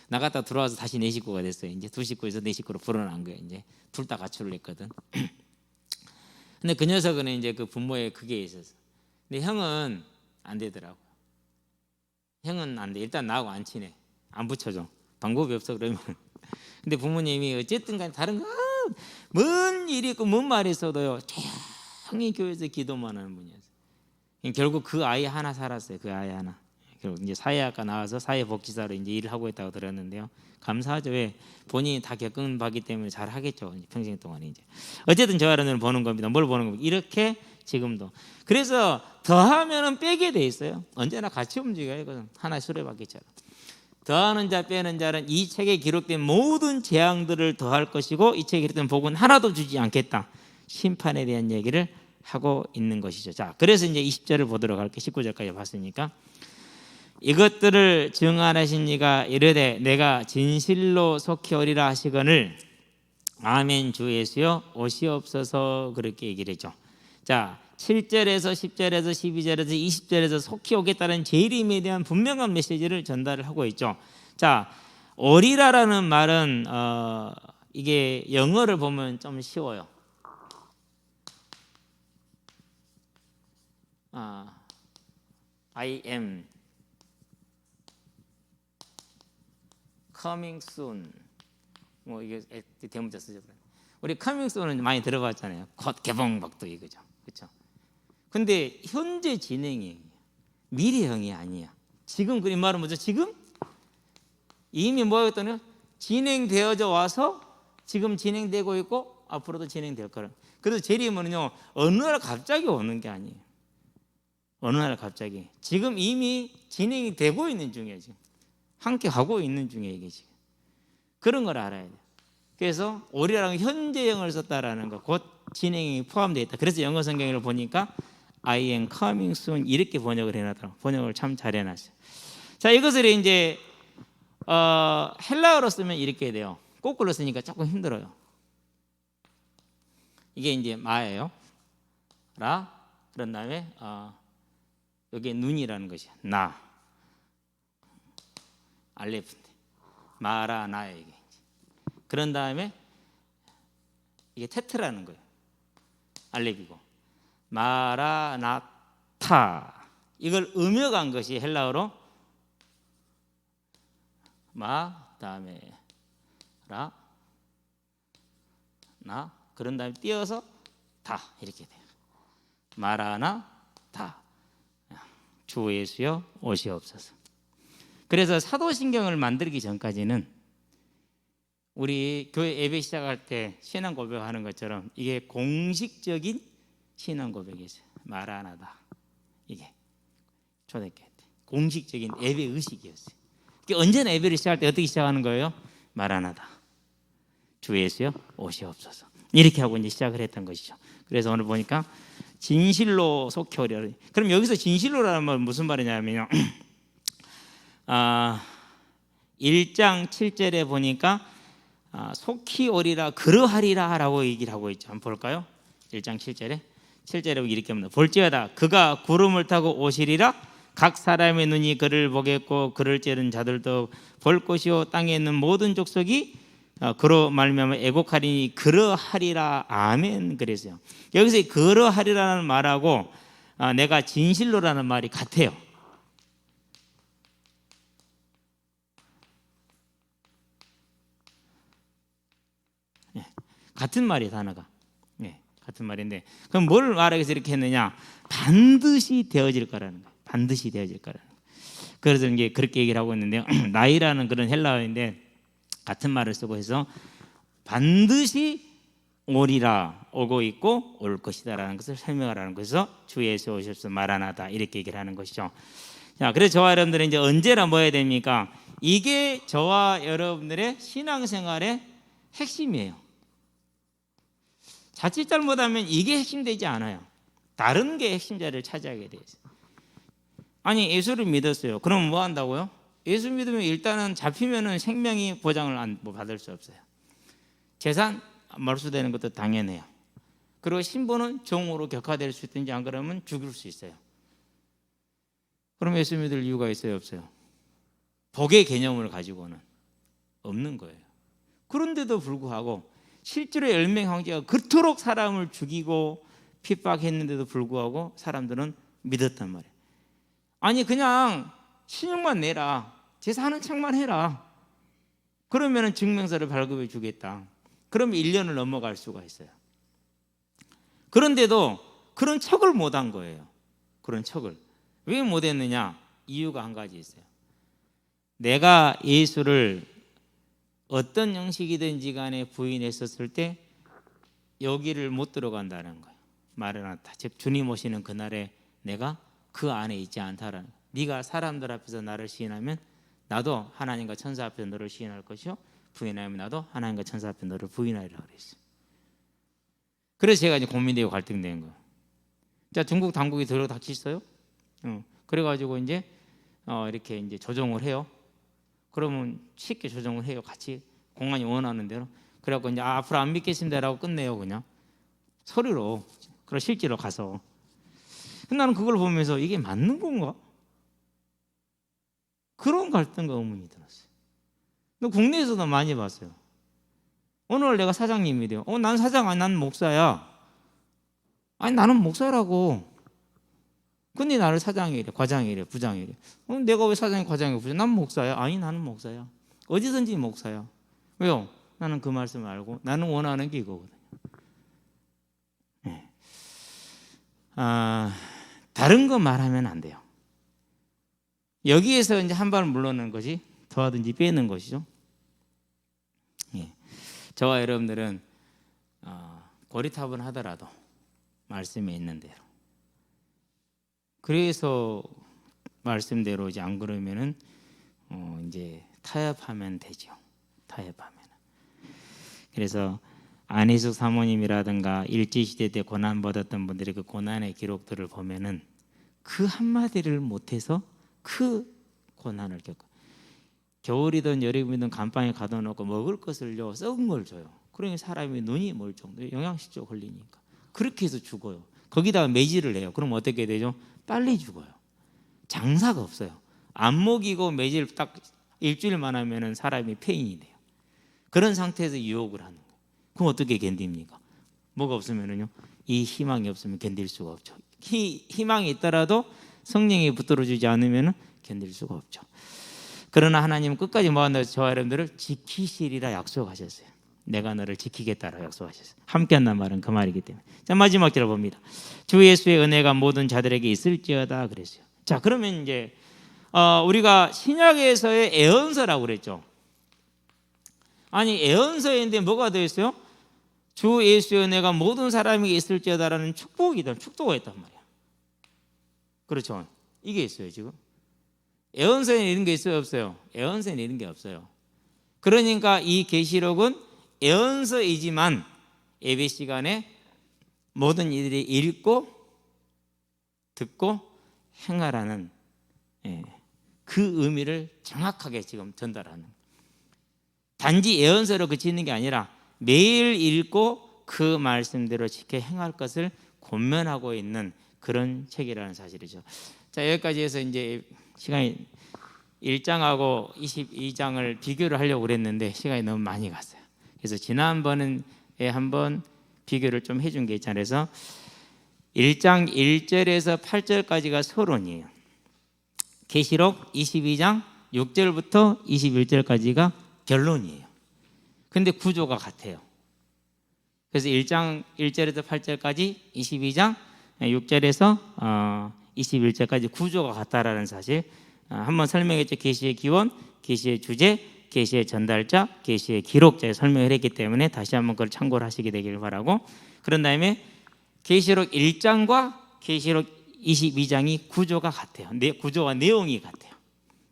Speaker 1: 나갔다 들어와서 다시 네 식구가 됐어요. 이제 두 식구에서 네 식구로 불어난 거예요. 이제 둘 다 가출을 했거든. 근데 그 녀석은 이제 그 부모의 그게 있었어. 근데 형은 안 되더라고. 형은 안 돼. 일단 나하고 안 친해. 안 붙여줘. 방법이 없어 그러면. 근데 부모님이 어쨌든 간에 다른 거 뭔 일이 있고 뭔 말이 있어도요, 조용히 교회에서 기도만 하는 분이었어요. 결국 그 아이 하나 살았어요. 그 아이 하나. 결국 이제 사회학과 나와서 사회복지사로 이제 일을 하고 있다고 들었는데요. 감사하죠. 왜? 본인이 다 겪은 바기 때문에 잘 하겠죠. 평생 동안에 이제. 어쨌든 저 아이는 보는 겁니다. 뭘 보는 겁니다. 이렇게 지금도. 그래서 더하면은 빼게 돼 있어요. 언제나 같이 움직여요. 이거는 하나의 수레바퀴처럼. 더하는 자 빼는 자는 이 책에 기록된 모든 재앙들을 더할 것이고 이 책에 기록된 복은 하나도 주지 않겠다. 심판에 대한 얘기를 하고 있는 것이죠. 자, 그래서 이제 20절을 보도록 할게요. 19절까지 봤으니까. 이것들을 증언하신 이가 이르되 내가 진실로 속히 오리라 하시거늘 아멘 주 예수여 오시옵소서, 그렇게 얘기를 했죠. 자, 7절에서 10절에서 12절에서 20절에서 속히 오겠다는 재림에 대한 분명한 메시지를 전달을 하고 있죠. 자, 오리라라는 말은 이게 영어를 보면 좀 쉬워요. I am coming soon. 뭐 이게 대문자 쓰죠. 우리 coming soon은 많이 들어봤잖아요. 곧 개봉박도 이거죠. 그렇죠? 근데 현재 진행이 미래형이 아니야. 지금 그 말은 뭐죠? 지금 이미 뭐였더니 진행되어져 와서 지금 진행되고 있고 앞으로도 진행될 거라. 그래서 재림은요 어느 날 갑자기 오는 게 아니에요. 어느 날 갑자기 지금 이미 진행이 되고 있는 중이에요. 지금 함께 하고 있는 중에 이게 지금 그런 걸 알아야 돼요. 그래서 오리라는 현재형을 썼다라는 거, 곧 진행이 포함되어 있다. 그래서 영어 성경을 보니까 I am coming soon 이렇게 번역을 해놨더라고요. 번역을 참 잘 해놨어요. 자, 이것을 이제 헬라어로 쓰면 이렇게 돼요. 거꾸로 쓰니까 조금 힘들어요. 이게 이제 마예요. 라. 그런 다음에 여기 눈이라는 것이야. 나. 알레프인데 마라 나예요. 이게. 그런 다음에 이게 테트라는 거예요. 알레비고 마라나타. 이걸 음역한 것이 헬라어로 마 다음에 라 나 그런 다음에 띄어서 다 이렇게 돼요. 마라나타. 주 예수여 오시옵소서. 그래서 사도신경을 만들기 전까지는 우리 교회 예배 시작할 때 신앙 고백하는 것처럼 이게 공식적인 신앙 고백이었어요. 마라나다. 이게 초대교회 때 공식적인 예배 의식이었어요. 언제나 예배를 시작할 때 어떻게 시작하는 거예요? 마라나다. 주 예수여 오시옵소서. 이렇게 하고 이제 시작을 했던 것이죠. 그래서 오늘 보니까 진실로 속히 오리라. 그럼 여기서 진실로라는 말 무슨 말이냐면요. 1장 7절에 보니까 속히 오리라 그러하리라 라고 얘기를 하고 있죠. 한번 볼까요? 1장 7절에 이렇게 합니다. 볼지어다 그가 구름을 타고 오시리라. 각 사람의 눈이 그를 보겠고 그를 찌른 자들도 볼 것이요 땅에 있는 모든 족속이 그로 말미암아 애곡하리니 그러하리라. 아멘. 그랬어요. 여기서 그러하리라는 말하고 내가 진실로라는 말이 같아요. 같은 말이 단어가 같은 말인데 그럼 뭘 말하기 위해서 이렇게 했느냐? 반드시 되어질 거라는 거예요. 반드시 되어질 거라는 거예요. 그래서 이제 그렇게 얘기를 하고 있는데요. 나이라는 그런 헬라어인데 같은 말을 쓰고 해서 반드시 오리라, 오고 있고 올 것이다라는 것을 설명하라는 것에서 주 예수 오셔서 마라나다 이렇게 얘기를 하는 것이죠. 자, 그래서 저와 여러분들은 이제 언제나 뭐 해야 됩니까? 이게 저와 여러분들의 신앙생활의 핵심이에요. 자칫 잘못하면 이게 핵심되지 않아요. 다른 게 핵심 자리를 차지하게 돼요. 아니 예수를 믿었어요. 그럼 뭐 한다고요? 예수 믿으면 일단은 잡히면은 생명이 보장을 받을 수 없어요. 재산 몰수되는 것도 당연해요. 그리고 신분은 종으로 격화될 수 있든지 안 그러면 죽일 수 있어요. 그럼 예수 믿을 이유가 있어요? 없어요? 복의 개념을 가지고는 없는 거예요. 그런데도 불구하고 실제로 열명 황제가 그토록 사람을 죽이고 핍박했는데도 불구하고 사람들은 믿었단 말이에요. 아니 그냥 신용만 내라, 제사하는 척만 해라, 그러면 증명서를 발급해 주겠다. 그러면 1년을 넘어갈 수가 있어요. 그런데도 그런 척을 못한 거예요. 그런 척을 왜 못했느냐? 이유가 한 가지 있어요. 내가 예수를 어떤 형식이든지 간에 부인했었을 때 여기를 못 들어간다는 거예요. 마라나타, 즉 주님 오시는 그날에 내가 그 안에 있지 않다라는 거예요. 네가 사람들 앞에서 나를 시인하면 나도 하나님과 천사 앞에서 너를 시인할 것이요, 부인하면 나도 하나님과 천사 앞에 너를 부인하리라 그랬어요. 그래서 제가 이제 고민되고 갈등된 거예요. 자, 중국 당국이 들어 닥치어요. 그래가지고 이제 이렇게 이제 조정을 해요. 그러면 쉽게 조정을 해요. 같이 공안이 원하는 대로. 그래갖고 이제 앞으로 안 믿겠습니다라고 끝내요. 그냥 서류로. 그리고 실제로 가서. 나는 그걸 보면서 이게 맞는 건가? 그런 갈등과 의문이 들었어요. 국내에서도 많이 봤어요. 오늘 내가 사장님이래요. 난 사장 아니, 난 목사야. 아니 나는 목사라고. 근데 나를 사장이래, 과장이래, 부장이래. 내가 왜 사장이, 과장이, 부장? 난 목사야. 아니 나는 목사야. 어디든지 목사야. 왜요? 나는 그 말씀을 알고 나는 원하는 게 이거거든요. 네. 다른 거 말하면 안 돼요. 여기에서 이제 한 발 물러나는 것이 더하든지 빼는 것이죠. 예. 저와 여러분들은 고리타분 하더라도 말씀에 있는 대로, 그래서 말씀대로 이제 안 그러면은 이제 타협하면 되죠. 타협하면. 그래서 안희숙 사모님이라든가 일제시대 때 고난 받았던 분들의 그 고난의 기록들을 보면은 그 한마디를 못해서 그 고난을 겪고, 겨울이든 여름이든 감방에 가둬놓고 먹을 것을요 썩은 걸 줘요. 그러니 사람이 눈이 멀 정도로 영양실조 걸리니까 그렇게 해서 죽어요. 거기다가 매질을 해요. 그럼 어떻게 되죠? 빨리 죽어요. 장사가 없어요. 안 먹이고 매질 딱 일주일만 하면은 사람이 폐인이 돼요. 그런 상태에서 유혹을 하는 거예요. 그럼 어떻게 견딥니까? 뭐가 없으면은요, 이 희망이 없으면 견딜 수가 없죠. 희망이 있더라도 성령이 붙들어주지 않으면 견딜 수가 없죠. 그러나 하나님은 끝까지 모아놓은 저와 여러분들을 지키시리라 약속하셨어요. 내가 너를 지키겠다라고 약속하셨어요. 함께한다는 말은 그 말이기 때문에. 자, 마지막 절을 봅니다. 주 예수의 은혜가 모든 자들에게 있을지어다 그랬어요. 자, 그러면 이제 우리가 신약에서의 애언서라고 그랬죠. 아니, 애언서인데 뭐가 되어 있어요? 주 예수의 은혜가 모든 사람에게 있을지어다라는 축복이다. 축도가 있단 말이야. 그렇죠. 이게 있어요 지금. 애언서에는 이런 게 있어요 없어요? 애언서에는 이런 게 없어요. 그러니까 이 계시록은 애언서이지만 예배 시간에 모든 이들이 읽고 듣고 행하라는 그 의미를 정확하게 지금 전달하는, 단지 예언서로 그치는 게 아니라 매일 읽고 그 말씀대로 지켜 행할 것을 권면하고 있는 그런 책이라는 사실이죠. 자, 여기까지 해서 이제 시간이 1장하고 22장을 비교를 하려고 그랬는데 시간이 너무 많이 갔어요. 그래서 지난번에 한번 비교를 좀 해준 게 있잖아요. 그래서 1장 1절에서 8절까지가 서론이에요. 계시록 22장 6절부터 21절까지가 결론이에요. 근데 구조가 같아요. 그래서 1장 1절에서 8절까지, 22장 6절에서 21절까지 구조가 같다라는 사실 한번 설명했죠. 계시의 기원, 계시의 주제, 계시의 전달자, 계시의 기록자에 설명을 했기 때문에 다시 한번 그걸 참고를 하시게 되기를 바라고, 그런 다음에 계시록 1장과 계시록 22장이 구조가 같아요. 구조와 내용이 같아요.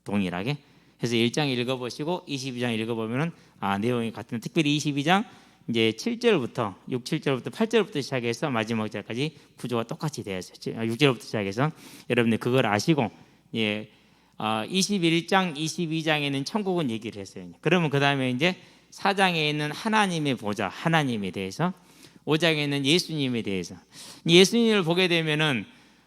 Speaker 1: 동일하게. 그래서 1장 읽어보시고 22장 읽어보면은 내용이 같은, 특별히 22장 이제 7절부터 7절부터 8절부터 시작해서 마지막 절까지 구조가 똑같이 되어 있어요. 6절부터 시작해서 여러분들 그걸 아시고 21장 22장에는 천국은 얘기를 했어요. 그러면 그 다음에 이제 4장에 있는 하나님의 보좌, 하나님에 대해서, 5장에 있는 예수님에 대해서, 예수님을 보게 되면은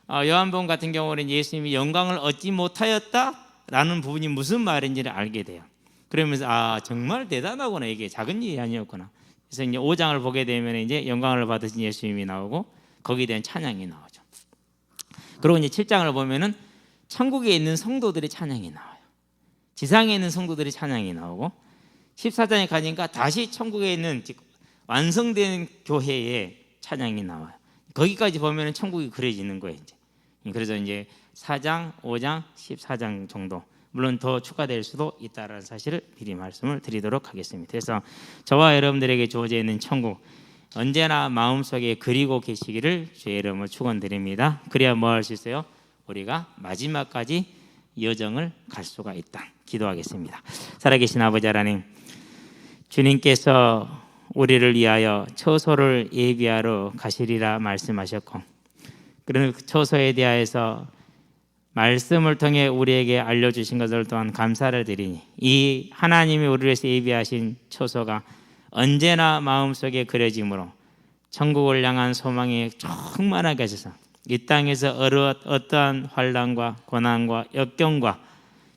Speaker 1: 요한복음 같은 경우는 예수님이 영광을 얻지 못하였다라는 부분이 무슨 말인지를 알게 돼요. 그러면서 정말 대단하구나, 이게 작은 일이 아니었구나. 그래서 이제 5장을 보게 되면 이제 영광을 받으신 예수님이 나오고 거기에 대한 찬양이 나오죠. 그리고 이제 7장을 보면은 천국에 있는 성도들의 찬양이 나와요. 지상에 있는 성도들의 찬양이 나오고, 14장에 가니까 다시 천국에 있는 완성된 교회의 찬양이 나와요. 거기까지 보면은 천국이 그려지는 거예요. 이제. 그래서 이제 4장, 5장, 14장 정도, 물론 더 추가될 수도 있다라는 사실을 미리 말씀을 드리도록 하겠습니다. 그래서 저와 여러분들에게 주어져 있는 천국 언제나 마음속에 그리고 계시기를 주의 이름으로 축원드립니다. 그래야 뭐 할 수 있어요? 우리가 마지막까지 여정을 갈 수가 있다. 기도하겠습니다. 살아계신 아버지 하나님, 주님께서 우리를 위하여 처소를 예비하러 가시리라 말씀하셨고, 그런 처소에 대하여서 말씀을 통해 우리에게 알려주신 것을 또한 감사를 드리니, 이 하나님이 우리를 위해서 예비하신 처소가 언제나 마음속에 그려지므로 천국을 향한 소망이 충만하게 하셔서 이 땅에서 어떠한 환난과 고난과 역경과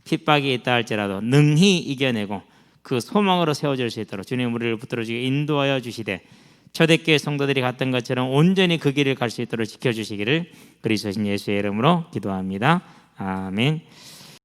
Speaker 1: 핍박이 있다 할지라도 능히 이겨내고 그 소망으로 세워질 수 있도록 주님 우리를 붙들어주게 인도하여 주시되, 초대교회 성도들이 갔던 것처럼 온전히 그 길을 갈 수 있도록 지켜주시기를 그리스도신 예수의 이름으로 기도합니다. 아멘.